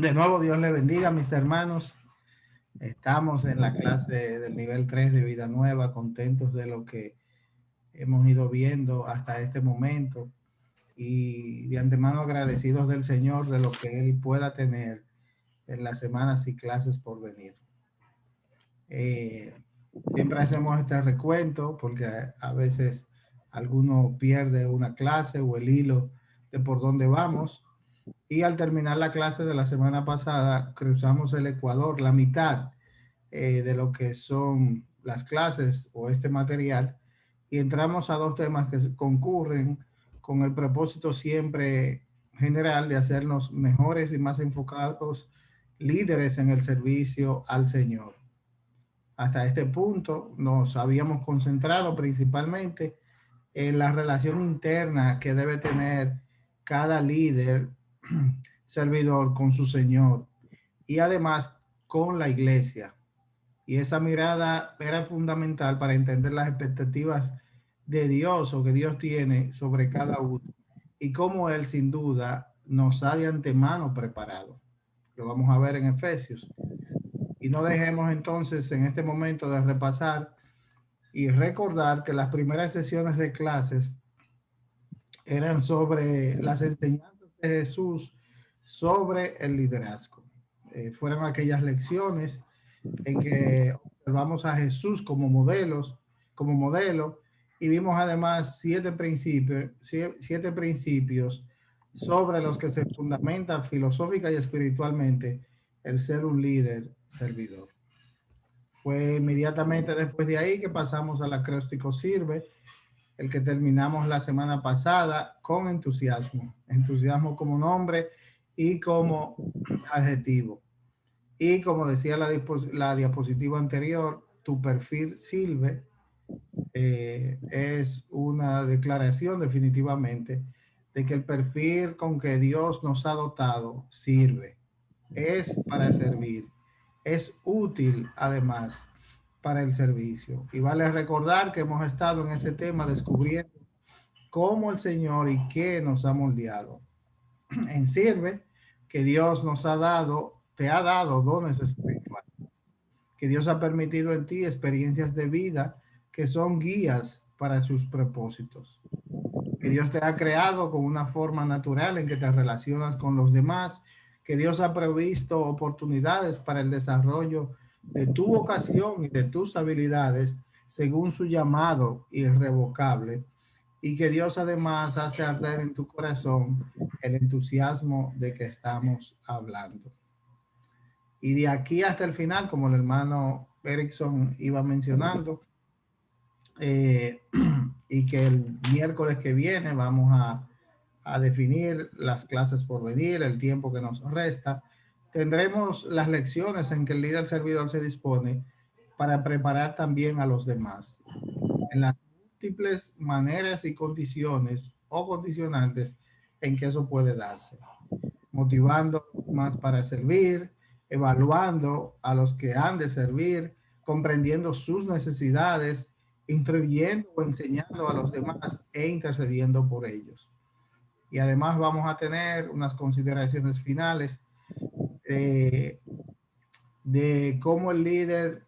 De nuevo, Dios le bendiga, mis hermanos. Estamos en la clase del nivel 3 de Vida Nueva, contentos de lo que hemos ido viendo hasta este momento y de antemano agradecidos del Señor de lo que Él pueda tener en las semanas y clases por venir. Eh, Siempre hacemos este recuento porque a veces alguno pierde una clase o el hilo de por dónde vamos. Y al terminar la clase de la semana pasada, cruzamos el Ecuador, la mitad de lo que son las clases o este material, y entramos a dos temas que concurren con el propósito siempre general de hacernos mejores y más enfocados líderes en el servicio al Señor. Hasta este punto nos habíamos concentrado principalmente en la relación interna que debe tener cada líder servidor con su Señor y además con la iglesia. Y esa mirada era fundamental para entender las expectativas de Dios o que Dios tiene sobre cada uno y cómo Él sin duda nos ha de antemano preparado. Lo vamos a ver en Efesios. Y no dejemos entonces en este momento de repasar y recordar que las primeras sesiones de clases eran sobre las enseñanzas de Jesús sobre el liderazgo. Fueron aquellas lecciones en que observamos a Jesús como modelo, y vimos además siete principios sobre los que se fundamenta filosófica y espiritualmente el ser un líder servidor. Fue inmediatamente después de ahí que pasamos al acróstico sirve, el que terminamos la semana pasada con entusiasmo. Entusiasmo como nombre y como adjetivo. Y como decía la diapositiva anterior, tu perfil sirve, es una declaración definitivamente de que el perfil con que Dios nos ha dotado sirve, es para servir, es útil además para el servicio. Y vale recordar que hemos estado en ese tema descubriendo cómo el Señor y qué nos ha moldeado. En sirve que Dios nos ha dado, te ha dado dones espirituales, que Dios ha permitido en ti experiencias de vida que son guías para sus propósitos, que Dios te ha creado con una forma natural en que te relacionas con los demás, que Dios ha previsto oportunidades para el desarrollo de tu vocación y de tus habilidades según su llamado irrevocable, y que Dios además hace arder en tu corazón el entusiasmo de que estamos hablando. Y de aquí hasta el final, como el hermano Erickson iba mencionando, eh, y que el miércoles que viene vamos a definir las clases por venir, el tiempo que nos resta. Tendremos las lecciones en que el líder servidor se dispone para preparar también a los demás en las múltiples maneras y condiciones o condicionantes en que eso puede darse, motivando más para servir, evaluando a los que han de servir, comprendiendo sus necesidades, instruyendo o enseñando a los demás e intercediendo por ellos. Y además vamos a tener unas consideraciones finales de cómo el líder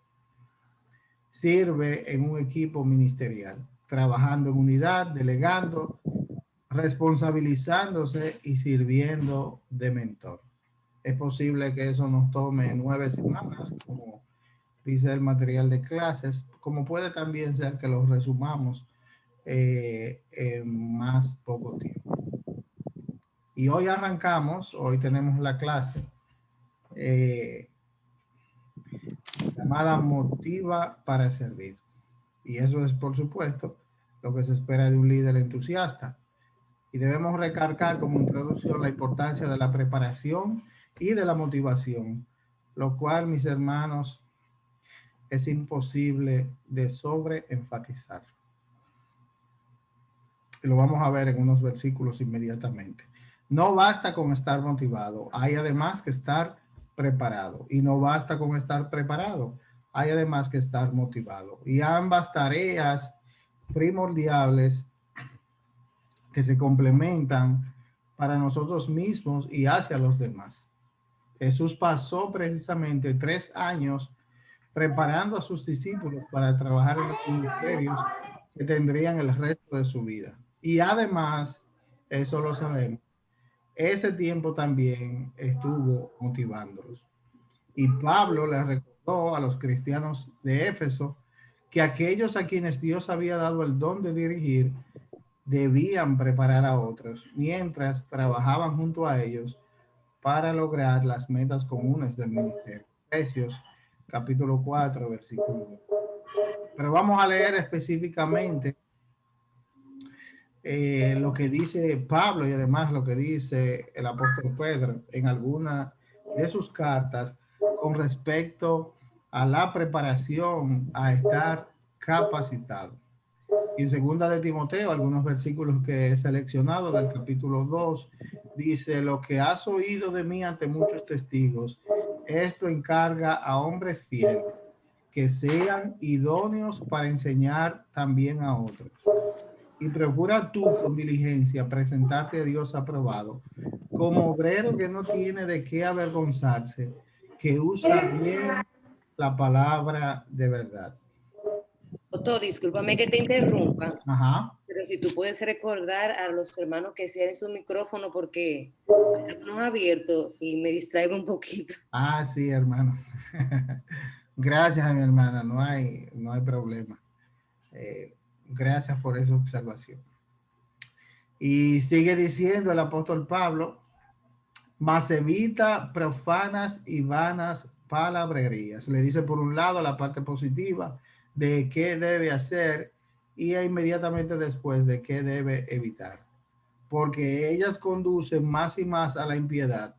sirve en un equipo ministerial, trabajando en unidad, delegando, responsabilizándose y sirviendo de mentor. Es posible que eso nos tome 9 semanas, como dice el material de clases, como puede también ser que lo resumamos en más poco tiempo. Y hoy arrancamos, hoy tenemos la clase llamada Motiva para Servir. Y eso es, por supuesto, lo que se espera de un líder entusiasta. Y debemos recargar como introducción la importancia de la preparación y de la motivación, lo cual, mis hermanos, es imposible de sobreenfatizar. Y lo vamos a ver en unos versículos inmediatamente. No basta con estar motivado, hay además que estar preparado. Y no basta con estar preparado, hay además que estar motivado. Y ambas tareas primordiales que se complementan para nosotros mismos y hacia los demás. Jesús pasó precisamente 3 años preparando a sus discípulos para trabajar en los ministerios que tendrían el resto de su vida. Y además, eso lo sabemos, ese tiempo también estuvo motivándolos. Y Pablo le recordó a los cristianos de Éfeso que aquellos a quienes Dios había dado el don de dirigir debían preparar a otros mientras trabajaban junto a ellos para lograr las metas comunes del ministerio. Efesios capítulo 4, versículo 2. Pero vamos a leer específicamente lo que dice Pablo y además lo que dice el apóstol Pedro en alguna de sus cartas con respecto a la preparación a estar capacitado. Y en segunda de Timoteo, algunos versículos que he seleccionado del capítulo 2, dice: lo que has oído de mí ante muchos testigos, esto encarga a hombres fieles, que sean idóneos para enseñar también a otros. Y procura tú con diligencia presentarte a Dios aprobado, como obrero que no tiene de qué avergonzarse, que usa bien la palabra de verdad. Otto, discúlpame que te interrumpa, Ajá. pero si tú puedes recordar a los hermanos que cierren su micrófono porque hay algunos abiertos y me distraigo un poquito. Ah, sí, hermano. Gracias, mi hermana. No hay problema. Gracias por esa observación. Y sigue diciendo el apóstol Pablo: mas evita profanas y vanas palabrerías. Le dice por un lado la parte positiva de qué debe hacer y inmediatamente después de qué debe evitar. Porque ellas conducen más y más a la impiedad.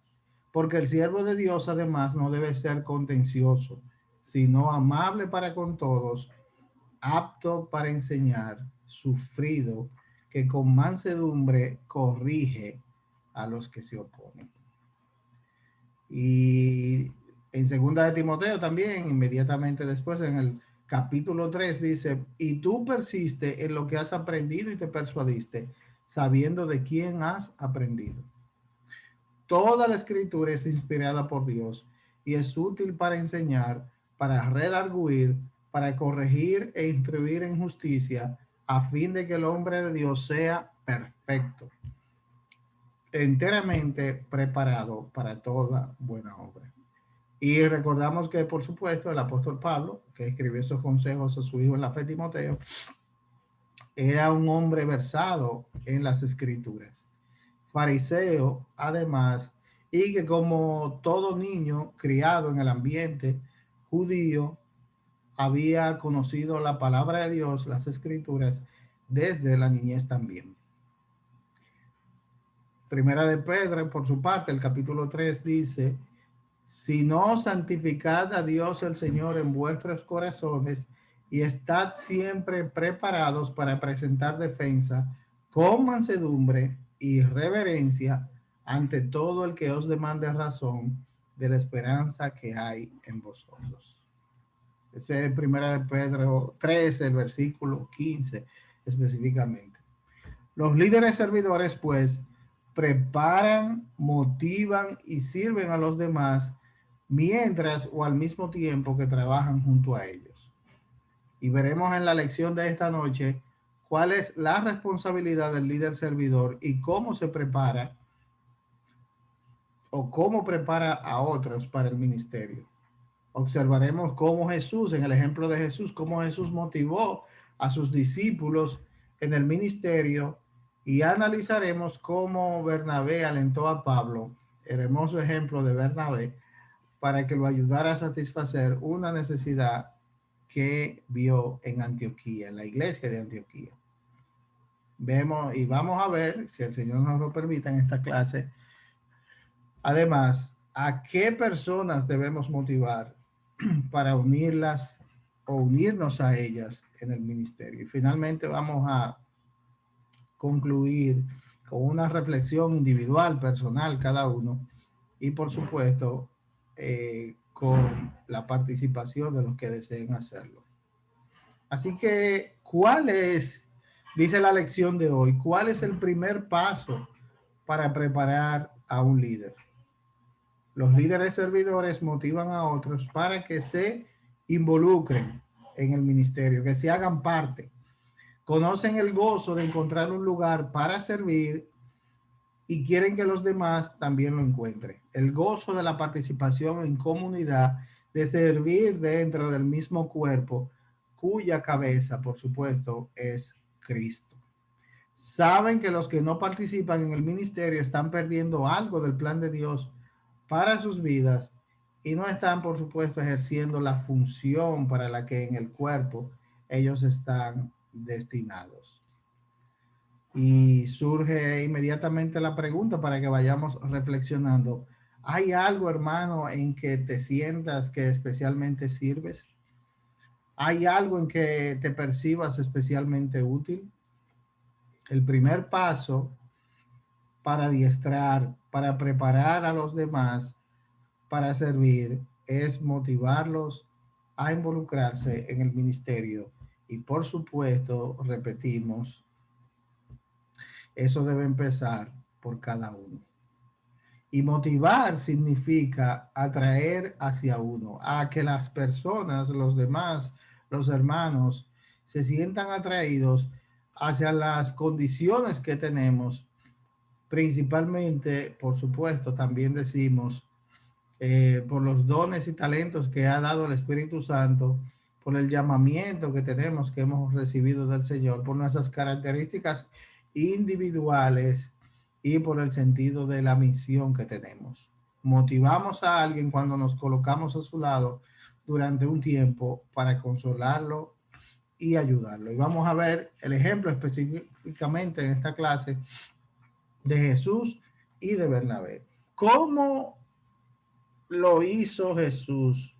Porque el siervo de Dios además no debe ser contencioso, sino amable para con todos, apto para enseñar, sufrido, que con mansedumbre corrige a los que se oponen. Y en segunda de Timoteo también, inmediatamente después, en el capítulo 3 dice: y tú persiste en lo que has aprendido y te persuadiste, sabiendo de quién has aprendido. Toda la escritura es inspirada por Dios y es útil para enseñar, para redarguir, para corregir e instruir en justicia, a fin de que el hombre de Dios sea perfecto, enteramente preparado para toda buena obra. Y recordamos que, por supuesto, el apóstol Pablo, que escribió esos consejos a su hijo en la fe, Timoteo, era un hombre versado en las escrituras, fariseo además, y que como todo niño criado en el ambiente judío, había conocido la palabra de Dios, las escrituras, desde la niñez también. Primera de Pedro, por su parte, el capítulo 3 dice: sino santificad a Dios el Señor en vuestros corazones y estad siempre preparados para presentar defensa con mansedumbre y reverencia ante todo el que os demande razón de la esperanza que hay en vosotros. Ese es primera de Pedro 13, el versículo 15 específicamente. Los líderes servidores, pues, preparan, motivan y sirven a los demás mientras o al mismo tiempo que trabajan junto a ellos. Y veremos en la lección de esta noche cuál es la responsabilidad del líder servidor y cómo se prepara o cómo prepara a otros para el ministerio. Observaremos cómo Jesús, en el ejemplo de Jesús, cómo Jesús motivó a sus discípulos en el ministerio, y analizaremos cómo Bernabé alentó a Pablo, el hermoso ejemplo de Bernabé, para que lo ayudara a satisfacer una necesidad que vio en Antioquía, en la iglesia de Antioquía. Vemos y vamos a ver, si el Señor nos lo permite en esta clase, además, a qué personas debemos motivar para unirlas o unirnos a ellas en el ministerio. Y finalmente vamos a concluir con una reflexión individual, personal, cada uno, y por supuesto con la participación de los que deseen hacerlo. Así que, ¿cuál es, dice la lección de hoy, cuál es el primer paso para preparar a un líder? Los líderes servidores motivan a otros para que se involucren en el ministerio, que se hagan parte. Conocen el gozo de encontrar un lugar para servir y quieren que los demás también lo encuentren. El gozo de la participación en comunidad, de servir dentro del mismo cuerpo, cuya cabeza, por supuesto, es Cristo. Saben que los que no participan en el ministerio están perdiendo algo del plan de Dios para sus vidas y no están, por supuesto, ejerciendo la función para la que en el cuerpo ellos están destinados. Y surge inmediatamente la pregunta para que vayamos reflexionando. ¿Hay algo, hermano, en que te sientas que especialmente sirves? ¿Hay algo en que te percibas especialmente útil? El primer paso para adiestrar, para preparar a los demás para servir, es motivarlos a involucrarse en el ministerio. Y por supuesto, repetimos, eso debe empezar por cada uno. Y motivar significa atraer hacia uno, a que las personas, los demás, los hermanos, se sientan atraídos hacia las condiciones que tenemos. Principalmente, por supuesto, también decimos, por los dones y talentos que ha dado el Espíritu Santo, por el llamamiento que tenemos, que hemos recibido del Señor, por nuestras características individuales y por el sentido de la misión que tenemos. Motivamos a alguien cuando nos colocamos a su lado durante un tiempo para consolarlo y ayudarlo. Y vamos a ver el ejemplo específicamente en esta clase de Jesús y de Bernabé. ¿Cómo lo hizo Jesús?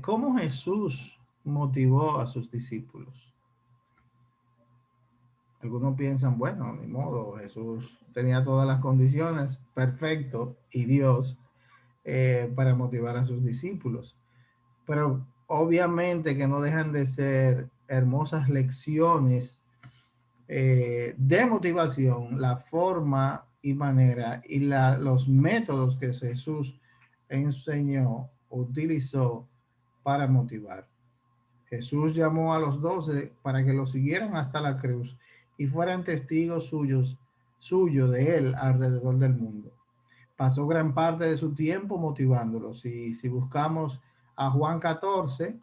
¿Cómo Jesús motivó a sus discípulos? Algunos piensan, bueno, ni modo, Jesús tenía todas las condiciones, perfecto, y Dios para motivar a sus discípulos. Pero obviamente que no dejan de ser hermosas lecciones de motivación, la forma y manera y los métodos que Jesús enseñó, utilizó para motivar. Jesús llamó a los 12 para que lo siguieran hasta la cruz y fueran testigos suyo de él alrededor del mundo. Pasó gran parte de su tiempo motivándolos. Y si buscamos a Juan 14,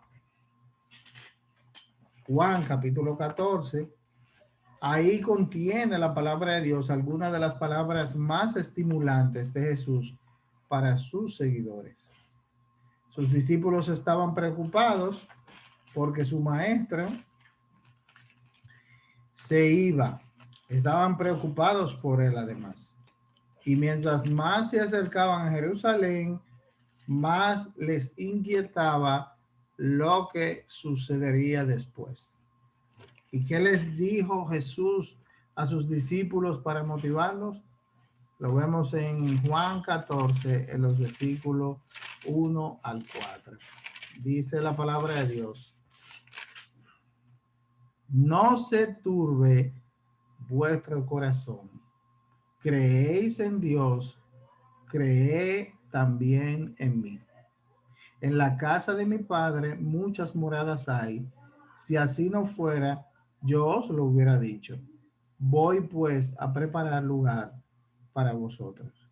Juan capítulo 14, ahí contiene la palabra de Dios, algunas de las palabras más estimulantes de Jesús para sus seguidores. Sus discípulos estaban preocupados porque su maestro se iba. Estaban preocupados por él además. Y mientras más se acercaban a Jerusalén, más les inquietaba lo que sucedería después. ¿Y qué les dijo Jesús a sus discípulos para motivarlos? Lo vemos en Juan 14, en los versículos 1 al 4. Dice la palabra de Dios: no se turbe vuestro corazón. Creéis en Dios, creed también en mí. En la casa de mi Padre muchas moradas hay. Si así no fuera, yo os lo hubiera dicho. Voy pues a preparar lugar para vosotros.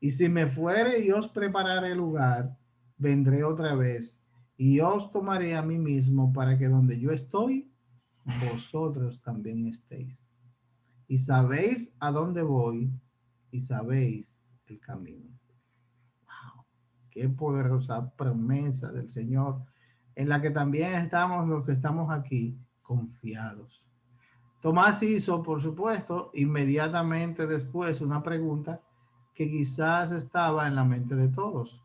Y si me fuere y os prepararé lugar, vendré otra vez y os tomaré a mí mismo para que donde yo estoy, vosotros también estéis. Y sabéis a dónde voy y sabéis el camino. Wow, qué poderosa promesa del Señor, en la que también estamos los que estamos aquí confiados. Tomás hizo, por supuesto, inmediatamente después una pregunta que quizás estaba en la mente de todos.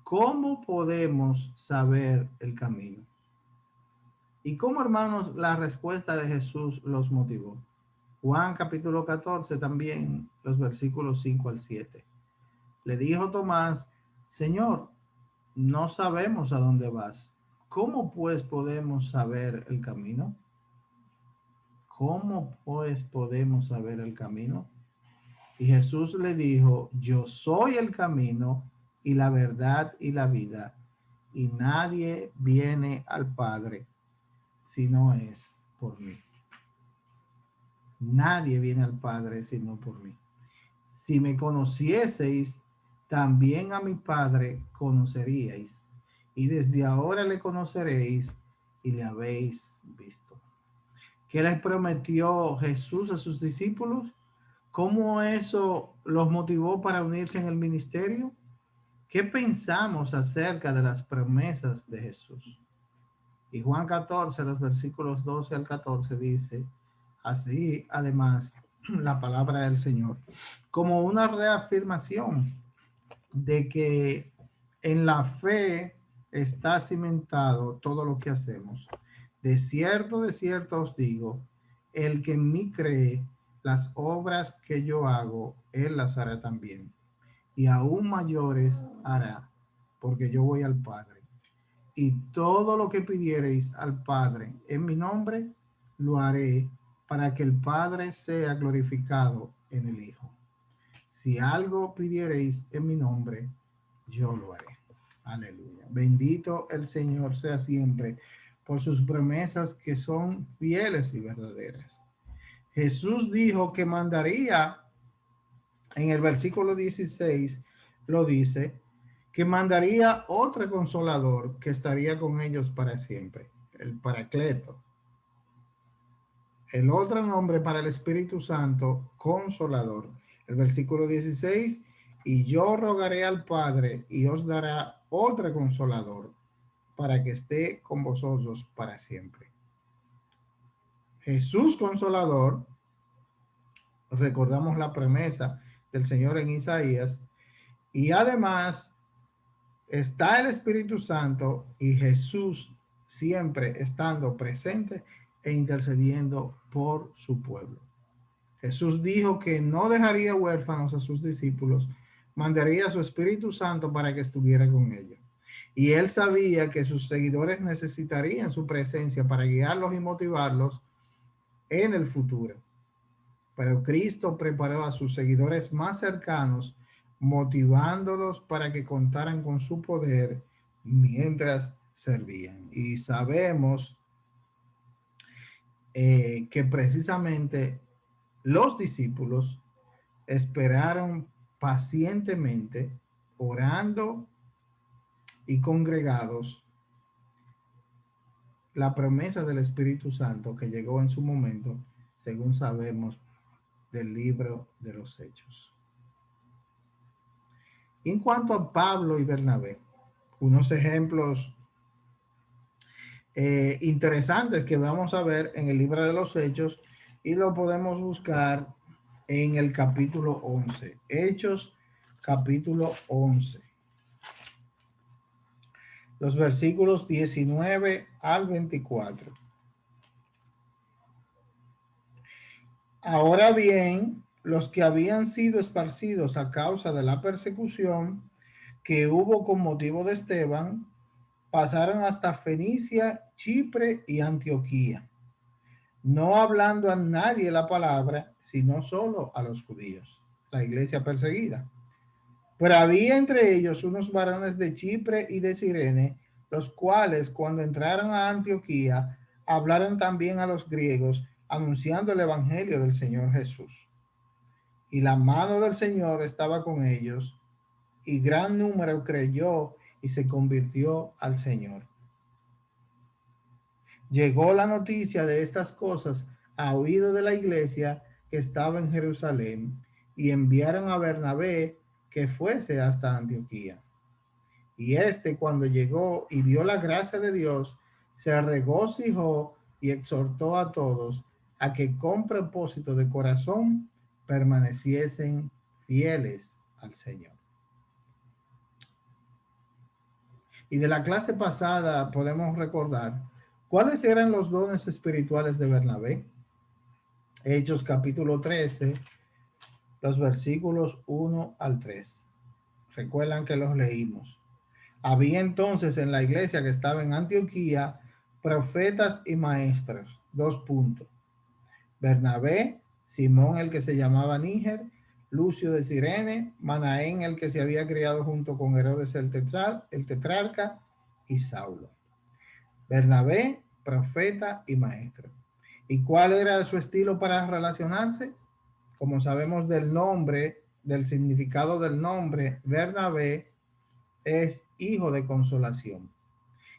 ¿Cómo podemos saber el camino? ¿Y cómo, hermanos, la respuesta de Jesús los motivó? Juan capítulo 14 también, los versículos 5 al 7. Le dijo Tomás: Señor, no sabemos a dónde vas. ¿Cómo pues podemos saber el camino? ¿Cómo pues podemos saber el camino? Y Jesús le dijo, yo soy el camino y la verdad y la vida, y nadie viene al Padre si no es por mí. Nadie viene al Padre sino por mí. Si me conocieseis, también a mi Padre conoceríais, y desde ahora le conoceréis y le habéis visto. ¿Qué les prometió Jesús a sus discípulos? ¿Cómo eso los motivó para unirse en el ministerio? ¿Qué pensamos acerca de las promesas de Jesús? Y Juan 14, los versículos 12 al 14 dice, así además la palabra del Señor, como una reafirmación de que en la fe está cimentado todo lo que hacemos. De cierto os digo, el que en mí cree, las obras que yo hago, él las hará también. Y aún mayores hará, porque yo voy al Padre. Y todo lo que pidiereis al Padre en mi nombre, lo haré para que el Padre sea glorificado en el Hijo. Si algo pidiereis en mi nombre, yo lo haré. Aleluya. Bendito el Señor sea siempre por sus promesas que son fieles y verdaderas. Jesús dijo que mandaría, en el versículo 16 lo dice, que mandaría otro consolador que estaría con ellos para siempre, el Paracleto. El otro nombre para el Espíritu Santo, consolador. El versículo 16, y yo rogaré al Padre y os dará otro consolador para que esté con vosotros para siempre. Jesús consolador, recordamos la promesa del Señor en Isaías, y además está el Espíritu Santo y Jesús siempre estando presente e intercediendo por su pueblo. Jesús dijo que no dejaría huérfanos a sus discípulos, mandaría a su Espíritu Santo para que estuviera con ellos. Y él sabía que sus seguidores necesitarían su presencia para guiarlos y motivarlos en el futuro. Pero Cristo preparó a sus seguidores más cercanos, motivándolos para que contaran con su poder mientras servían. Y sabemos que precisamente los discípulos esperaron pacientemente, orando y congregados, la promesa del Espíritu Santo que llegó en su momento, según sabemos del libro de los Hechos. En cuanto a Pablo y Bernabé, unos ejemplos interesantes que vamos a ver en el libro de los Hechos y lo podemos buscar en el capítulo 11. Hechos, capítulo 11. Los versículos 19 al 24. Ahora bien, los que habían sido esparcidos a causa de la persecución que hubo con motivo de Esteban, pasaron hasta Fenicia, Chipre y Antioquía, no hablando a nadie la palabra, sino solo a los judíos, la iglesia perseguida. Pero había entre ellos unos varones de Chipre y de Cirene, los cuales cuando entraron a Antioquía, hablaron también a los griegos, anunciando el evangelio del Señor Jesús. Y la mano del Señor estaba con ellos, y gran número creyó y se convirtió al Señor. Llegó la noticia de estas cosas a oído de la iglesia que estaba en Jerusalén, y enviaron a Bernabé que fuese hasta Antioquía. Y este, cuando llegó y vio la gracia de Dios, se regocijó y exhortó a todos a que con propósito de corazón permaneciesen fieles al Señor. Y de la clase pasada podemos recordar cuáles eran los dones espirituales de Bernabé. Hechos capítulo 13, los versículos 1 al 3. Recuerdan que los leímos. Había entonces en la iglesia que estaba en Antioquía profetas y maestros. 2 puntos. Bernabé, Simón el que se llamaba Níger, Lucio de Cirene, Manaén, el que se había criado junto con Herodes el tetrarca, y Saulo. Bernabé, profeta y maestro. ¿Y cuál era su estilo para relacionarse? Como sabemos del nombre, del significado del nombre, Bernabé es hijo de consolación.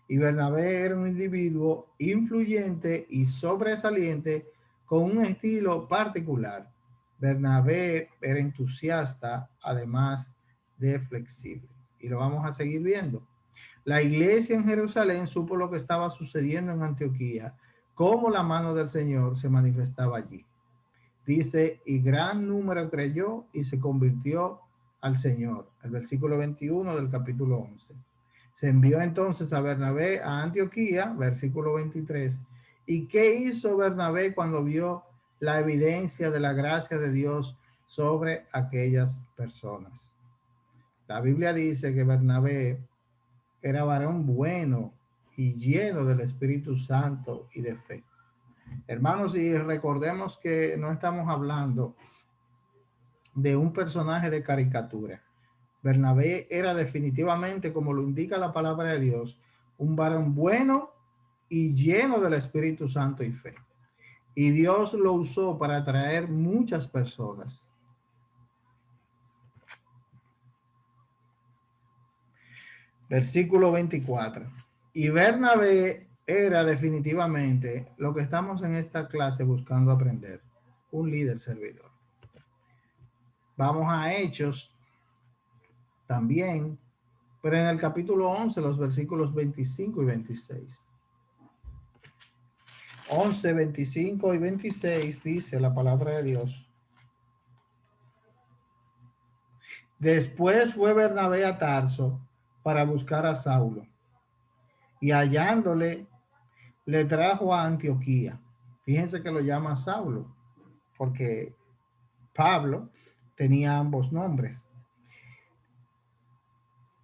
Y Bernabé era un individuo influyente y sobresaliente con un estilo particular. Bernabé era entusiasta, además de flexible. Y lo vamos a seguir viendo. La iglesia en Jerusalén supo lo que estaba sucediendo en Antioquía, cómo la mano del Señor se manifestaba allí. Dice, y gran número creyó y se convirtió al Señor. El versículo 21 del capítulo 11. Se envió entonces a Bernabé a Antioquía, versículo 23. ¿Y qué hizo Bernabé cuando vio la evidencia de la gracia de Dios sobre aquellas personas? La Biblia dice que Bernabé era varón bueno y lleno del Espíritu Santo y de fe. Hermanos, y recordemos que no estamos hablando de un personaje de caricatura. Bernabé era definitivamente, como lo indica la palabra de Dios, un varón bueno y lleno del Espíritu Santo y fe. Y Dios lo usó para atraer muchas personas. Versículo 24. Y Bernabé era definitivamente lo que estamos en esta clase buscando aprender, un líder servidor. Vamos a Hechos también, pero en el capítulo 11, los versículos 25 y 26. 11, 25 y 26 dice la palabra de Dios. Después fue Bernabé a Tarso para buscar a Saulo y hallándole le trajo a Antioquía. Fíjense que lo llama Saulo porque Pablo tenía ambos nombres.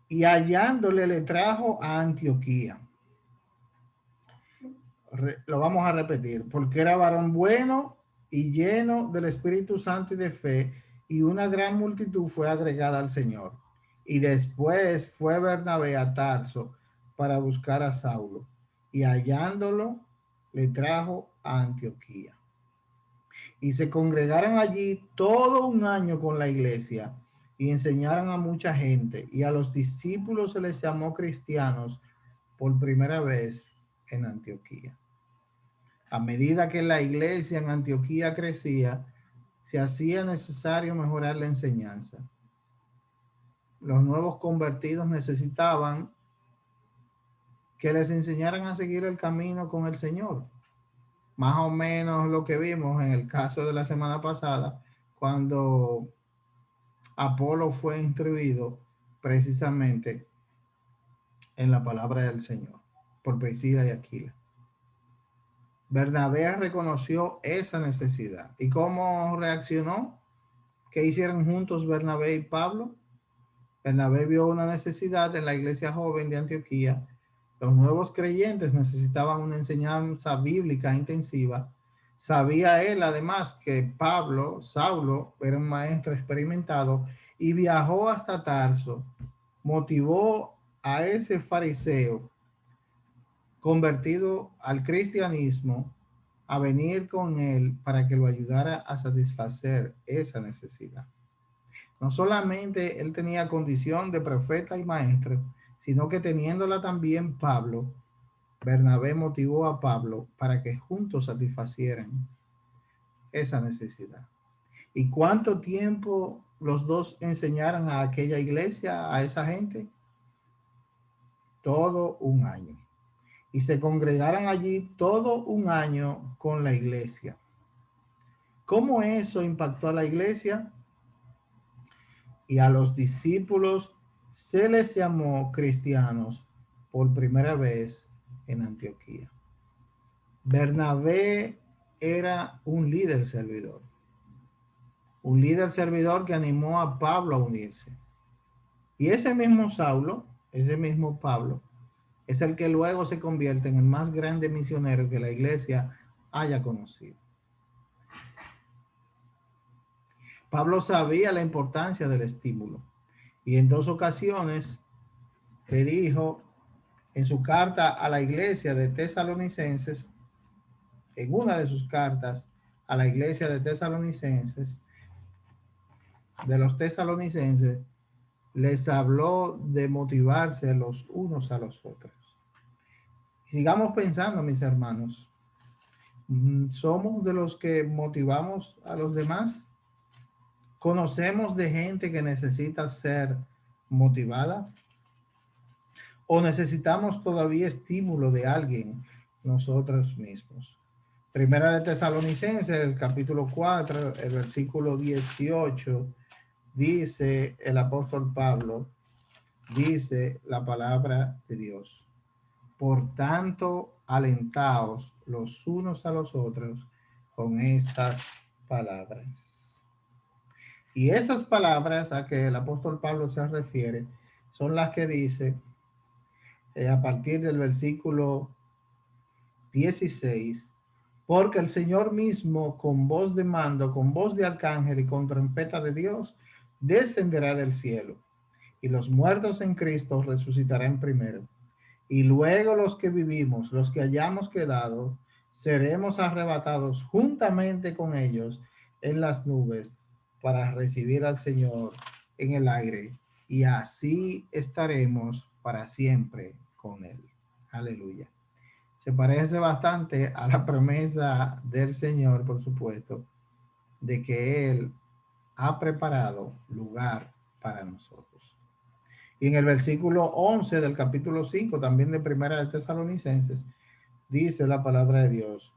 Y hallándole le trajo a Antioquía. Lo vamos a repetir, porque era varón bueno y lleno del Espíritu Santo y de fe, y una gran multitud fue agregada al Señor. Y después fue Bernabé a Tarso para buscar a Saulo, y hallándolo le trajo a Antioquía. Y se congregaron allí todo un año con la iglesia y enseñaron a mucha gente, y a los discípulos se les llamó cristianos por primera vez en Antioquía. A medida que la iglesia en Antioquía crecía, se hacía necesario mejorar la enseñanza. Los nuevos convertidos necesitaban que les enseñaran a seguir el camino con el Señor. Más o menos lo que vimos en el caso de la semana pasada, cuando Apolo fue instruido precisamente en la palabra del Señor por Priscila y Aquila. Bernabé reconoció esa necesidad. ¿Y cómo reaccionó? ¿Qué hicieron juntos Bernabé y Pablo? Bernabé vio una necesidad en la iglesia joven de Antioquía. Los nuevos creyentes necesitaban una enseñanza bíblica intensiva. Sabía él además que Saulo, era un maestro experimentado y viajó hasta Tarso. Motivó a ese fariseo convertido al cristianismo a venir con él para que lo ayudara a satisfacer esa necesidad. No solamente él tenía condición de profeta y maestro, sino que teniéndola también Pablo, Bernabé motivó a Pablo para que juntos satisfacieran esa necesidad. ¿Y cuánto tiempo los dos enseñaron a aquella iglesia, a esa gente? Todo un año. Y se congregaron allí todo un año con la iglesia. ¿Cómo eso impactó a la iglesia? Y a los discípulos se les llamó cristianos por primera vez en Antioquía. Bernabé era un líder servidor. Un líder servidor que animó a Pablo a unirse. Y ese mismo Saulo, ese mismo Pablo, es el que luego se convierte en el más grande misionero que la iglesia haya conocido. Pablo sabía la importancia del estímulo y en 2 ocasiones le dijo en su carta a la iglesia de Tesalonicenses, en una de sus cartas a la iglesia de Tesalonicenses, de los tesalonicenses, les habló de motivarse los unos a los otros. Sigamos pensando, mis hermanos. ¿Somos de los que motivamos a los demás? ¿Conocemos de gente que necesita ser motivada? ¿O necesitamos todavía estímulo de alguien nosotros mismos? Primera de Tesalonicenses, el capítulo 4, el versículo 18, dice el apóstol Pablo, dice la palabra de Dios. Por tanto, alentaos los unos a los otros con estas palabras. Y esas palabras a que el apóstol Pablo se refiere son las que dice a partir del versículo 16, porque el Señor mismo con voz de mando, con voz de arcángel y con trompeta de Dios, descenderá del cielo, y los muertos en Cristo resucitarán primero. Y luego los que vivimos, los que hayamos quedado, seremos arrebatados juntamente con ellos en las nubes para recibir al Señor en el aire. Y así estaremos para siempre con Él. Aleluya. Se parece bastante a la promesa del Señor, por supuesto, de que Él ha preparado lugar para nosotros. Y en el versículo 11 del capítulo 5, también de Primera de Tesalonicenses, dice la palabra de Dios,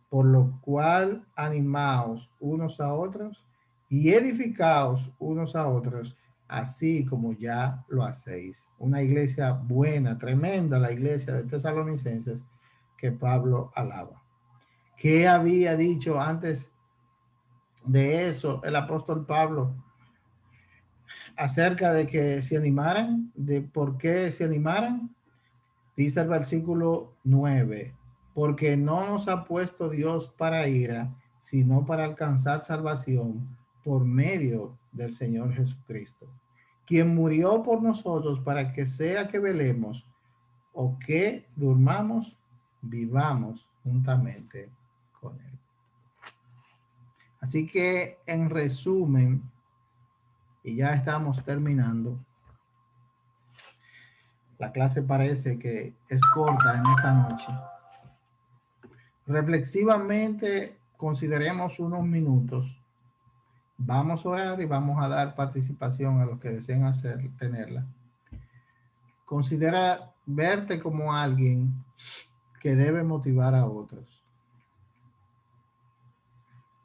por lo cual animaos unos a otros y edificaos unos a otros, así como ya lo hacéis. Una iglesia buena, tremenda, la iglesia de Tesalonicenses que Pablo alaba. ¿Qué había dicho antes de eso el apóstol Pablo acerca de que se animaran, de por qué se animaran? Dice el versículo 9, porque no nos ha puesto Dios para ira, sino para alcanzar salvación por medio del Señor Jesucristo, quien murió por nosotros para que sea que velemos o que durmamos, vivamos juntamente con Él. Así que en resumen, y ya estamos terminando, la clase parece que es corta en esta noche. Reflexivamente, consideremos unos minutos. Vamos a orar y vamos a dar participación a los que deseen tenerla. Considera verte como alguien que debe motivar a otros.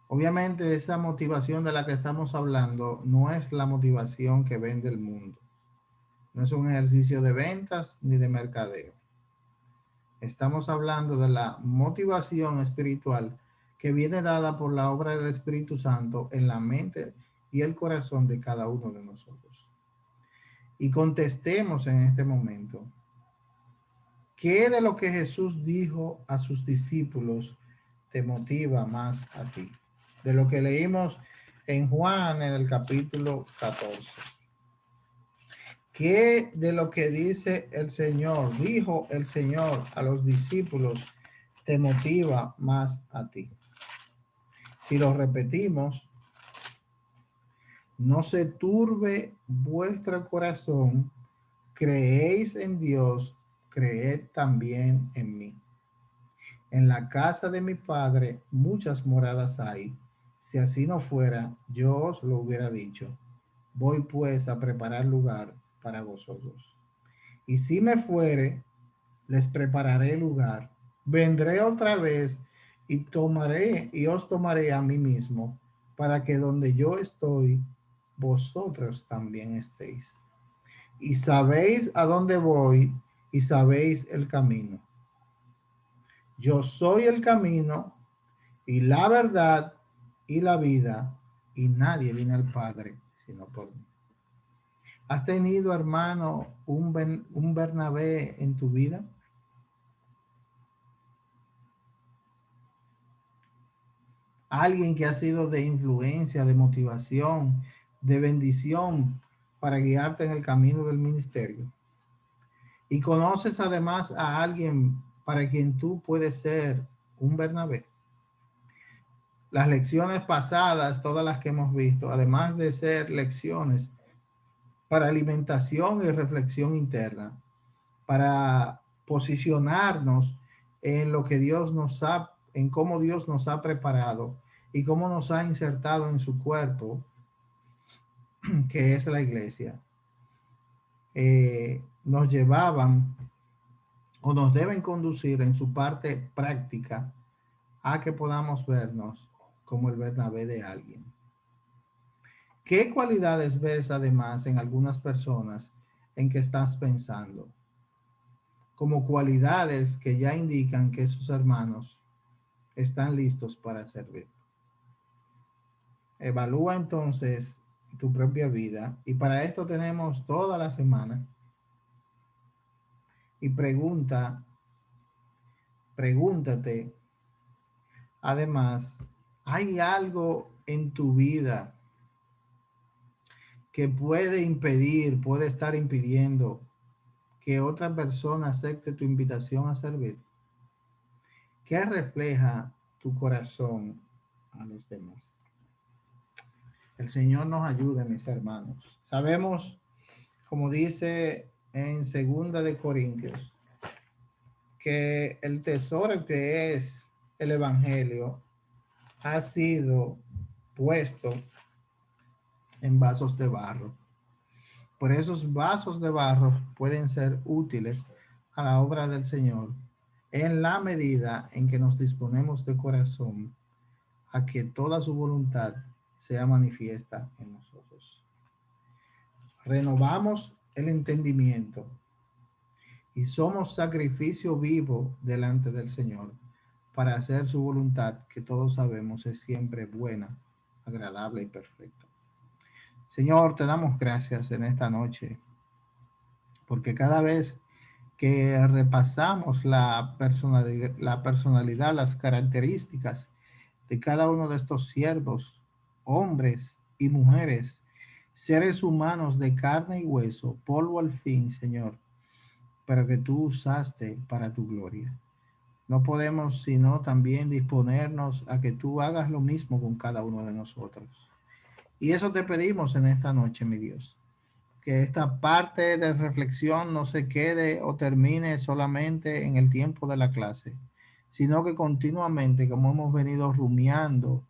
Obviamente, esa motivación de la que estamos hablando no es la motivación que vende el mundo. No es un ejercicio de ventas ni de mercadeo. Estamos hablando de la motivación espiritual que viene dada por la obra del Espíritu Santo en la mente y el corazón de cada uno de nosotros. Y contestemos en este momento, ¿qué de lo que Jesús dijo a sus discípulos te motiva más a ti? De lo que leímos en Juan en el capítulo 14. ¿Qué de lo que dice el Señor, dijo el Señor a los discípulos, te motiva más a ti? Si lo repetimos, no se turbe vuestro corazón, creéis en Dios, creed también en mí. En la casa de mi Padre muchas moradas hay. Si así no fuera, yo os lo hubiera dicho. Voy pues a preparar lugar para vosotros. Y si me fuere, les prepararé lugar. Vendré otra vez y os tomaré a mí mismo, para que donde yo estoy, vosotros también estéis. Y sabéis a dónde voy y sabéis el camino. Yo soy el camino y la verdad y la vida, y nadie viene al Padre sino por mí. ¿Has tenido, hermano, un Bernabé en tu vida? alguien que ha sido de influencia, de motivación, de bendición para guiarte en el camino del ministerio. Y conoces además a alguien para quien tú puedes ser un Bernabé. Las lecciones pasadas, todas las que hemos visto, además de ser lecciones para alimentación y reflexión interna, para posicionarnos en lo que Dios nos ha, en cómo Dios nos ha preparado y cómo nos ha insertado en su cuerpo, que es la iglesia. Nos llevaban o nos deben conducir en su parte práctica a que podamos vernos como el Bernabé de alguien. ¿Qué cualidades ves además en algunas personas en que estás pensando? Como cualidades que ya indican que sus hermanos están listos para servir. Evalúa entonces tu propia vida y para esto tenemos toda la semana y pregúntate, además, ¿hay algo en tu vida que puede impedir, puede estar impidiendo que otra persona acepte tu invitación a servir? ¿Qué refleja tu corazón a los demás? El Señor nos ayude, mis hermanos. Sabemos, como dice en Segunda de Corintios, que el tesoro que es el Evangelio ha sido puesto en vasos de barro. Por esos vasos de barro pueden ser útiles a la obra del Señor en la medida en que nos disponemos de corazón a que toda su voluntad sea manifiesta en nosotros. Renovamos el entendimiento y somos sacrificio vivo delante del Señor para hacer su voluntad, que todos sabemos es siempre buena, agradable y perfecta. Señor, te damos gracias en esta noche, porque cada vez que repasamos la personalidad, las características de cada uno de estos siervos, hombres y mujeres, seres humanos de carne y hueso, polvo al fin, Señor, pero que tú usaste para tu gloria. No podemos sino también disponernos a que tú hagas lo mismo con cada uno de nosotros. Y eso te pedimos en esta noche, mi Dios, que esta parte de reflexión no se quede o termine solamente en el tiempo de la clase, sino que continuamente, como hemos venido rumiando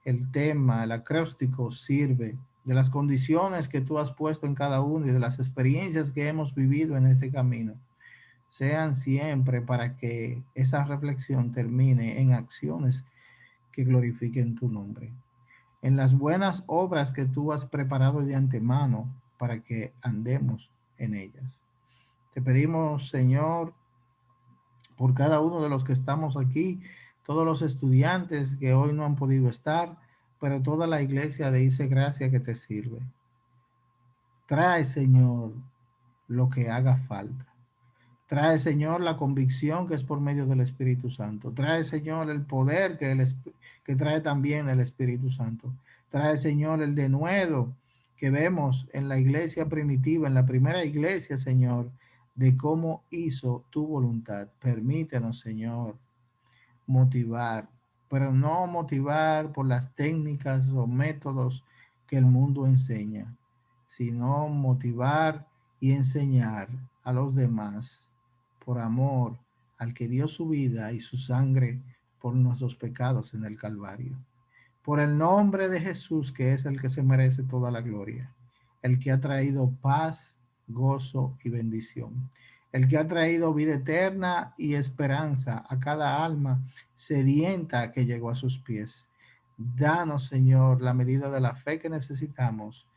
el tema, el acróstico sirve de las condiciones que tú has puesto en cada uno y de las experiencias que hemos vivido en este camino, sean siempre para que esa reflexión termine en acciones que glorifiquen tu nombre, en las buenas obras que tú has preparado de antemano para que andemos en ellas. Te pedimos, Señor, por cada uno de los que estamos aquí, todos los estudiantes que hoy no han podido estar, pero toda la iglesia de Dice Gracia que te sirve. Trae, Señor, lo que haga falta. Trae, Señor, la convicción que es por medio del Espíritu Santo. Trae, Señor, el poder que trae también el Espíritu Santo. Trae, Señor, el denuedo que vemos en la iglesia primitiva, en la primera iglesia, Señor, de cómo hizo tu voluntad. Permítenos, Señor, motivar, pero no motivar por las técnicas o métodos que el mundo enseña, sino motivar y enseñar a los demás por amor al que dio su vida y su sangre por nuestros pecados en el Calvario. Por el nombre de Jesús, que es el que se merece toda la gloria, el que ha traído paz, gozo y bendición, el que ha traído vida eterna y esperanza a cada alma sedienta que llegó a sus pies. Danos, Señor, la medida de la fe que necesitamos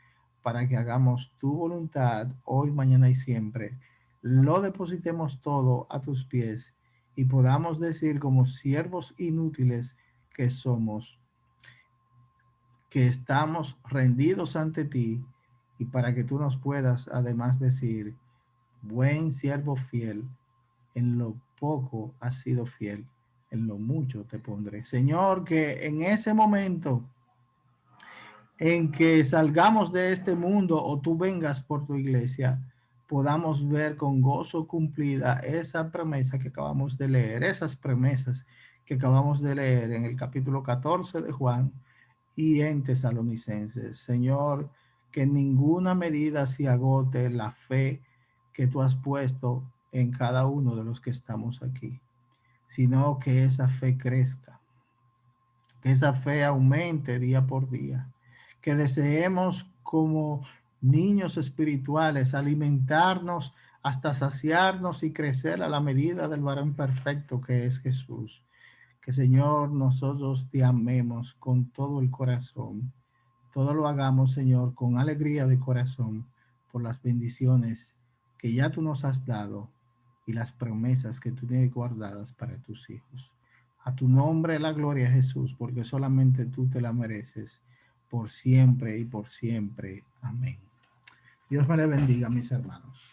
para que hagamos tu voluntad hoy, mañana y siempre. Lo depositemos todo a tus pies y podamos decir como siervos inútiles que somos, que estamos rendidos ante ti y para que tú nos puedas además decir, buen siervo fiel, en lo poco has sido fiel, en lo mucho te pondré. Señor, que en ese momento en que salgamos de este mundo o tú vengas por tu iglesia, podamos ver con gozo cumplida esa promesa que acabamos de leer, esas promesas que acabamos de leer en el capítulo 14 de Juan y en Tesalonicenses. Señor, que en ninguna medida se agote la fe que tú has puesto en cada uno de los que estamos aquí, sino que esa fe crezca, que esa fe aumente día por día, que deseemos como niños espirituales alimentarnos hasta saciarnos y crecer a la medida del varón perfecto que es Jesús. Que Señor, nosotros te amemos con todo el corazón. Todo lo hagamos, Señor, con alegría de corazón por las bendiciones que ya tú nos has dado y las promesas que tú tienes guardadas para tus hijos. A tu nombre la gloria, Jesús, porque solamente tú te la mereces por siempre y por siempre. Amén. Dios me le bendiga, mis hermanos.